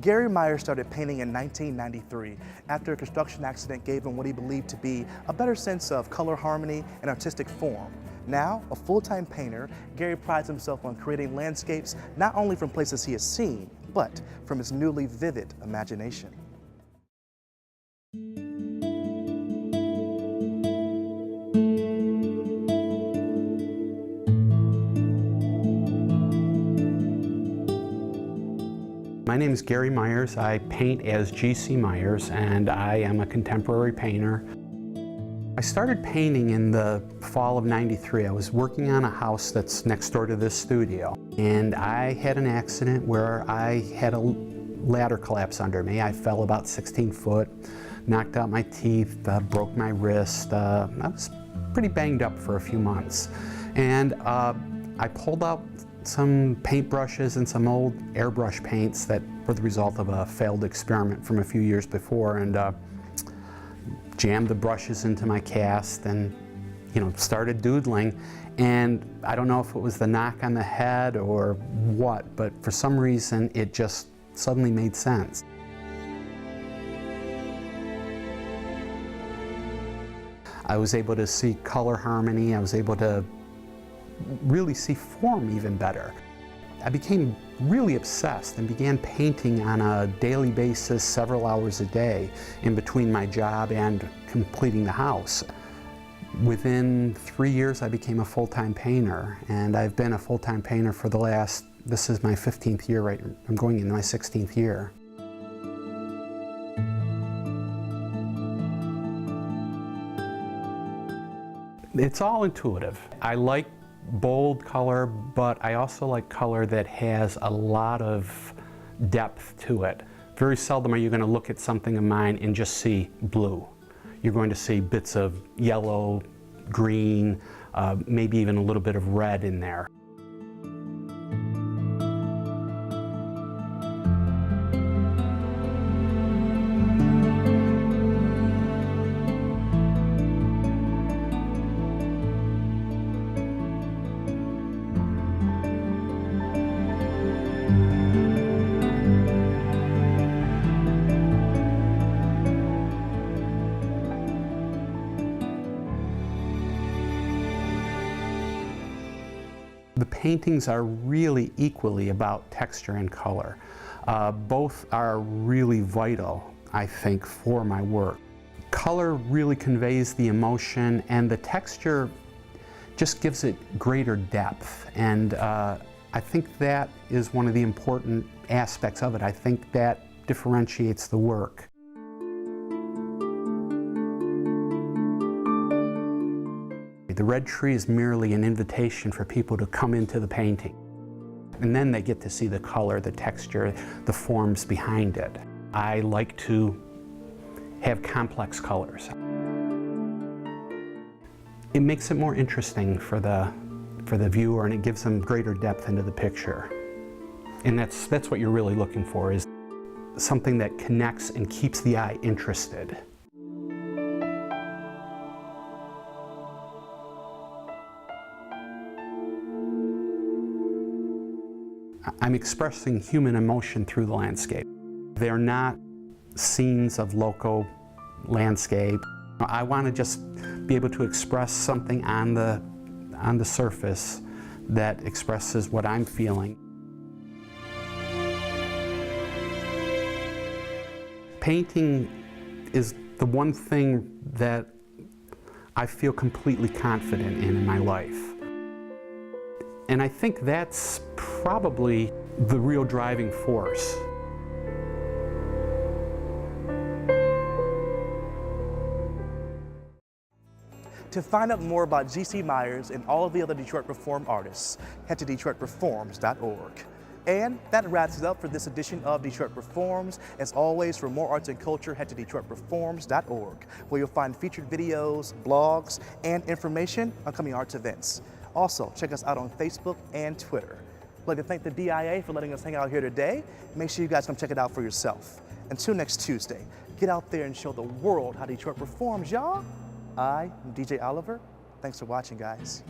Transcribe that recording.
Gary Myers started painting in 1993 after a construction accident gave him what he believed to be a better sense of color harmony and artistic form. Now, a full-time painter, Gary prides himself on creating landscapes not only from places he has seen, but from his newly vivid imagination. My name is Gary Myers. I paint as G.C. Myers, and I am a contemporary painter. I started painting in the fall of '93. I was working on a house that's next door to this studio, and I had an accident where I had a ladder collapse under me. I fell about 16 foot, knocked out my teeth, broke my wrist. I was pretty banged up for a few months. And I pulled out some paintbrushes and some old airbrush paints that were the result of a failed experiment from a few years before, and jammed the brushes into my cast and, started doodling. And I don't know if it was the knock on the head or what, but for some reason it just suddenly made sense. I was able to see color harmony. I was able to really see form even better. I became really obsessed and began painting on a daily basis, several hours a day, in between my job and completing the house. Within 3 years, I became a full-time painter, and I've been a full-time painter for this is my 15th year, right? I'm going into my 16th year. It's all intuitive. I like bold color, but I also like color that has a lot of depth to it. Very seldom are you going to look at something of mine and just see blue. You're going to see bits of yellow, green, maybe even a little bit of red in there. The paintings are really equally about texture and color. Both are really vital, I think, for my work. Color really conveys the emotion, and the texture just gives it greater depth. And I think that is one of the important aspects of it. I think that differentiates the work. The red tree is merely an invitation for people to come into the painting. And then they get to see the color, the texture, the forms behind it. I like to have complex colors. It makes it more interesting for the viewer, and it gives them greater depth into the picture. And that's what you're really looking for, is something that connects and keeps the eye interested. I'm expressing human emotion through the landscape. They're not scenes of local landscape. I want to just be able to express something on the surface that expresses what I'm feeling. Painting is the one thing that I feel completely confident in my life. And I think that's probably the real driving force. To find out more about G.C. Myers and all of the other Detroit Reform artists, head to DetroitReforms.org. And that wraps it up for this edition of Detroit Reforms. As always, for more arts and culture, head to DetroitReforms.org, where you'll find featured videos, blogs, and information on coming arts events. Also, check us out on Facebook and Twitter. I'd like to thank the DIA for letting us hang out here today. Make sure you guys come check it out for yourself. Until next Tuesday, get out there and show the world how Detroit performs, y'all. I'm DJ Oliver. Thanks for watching, guys.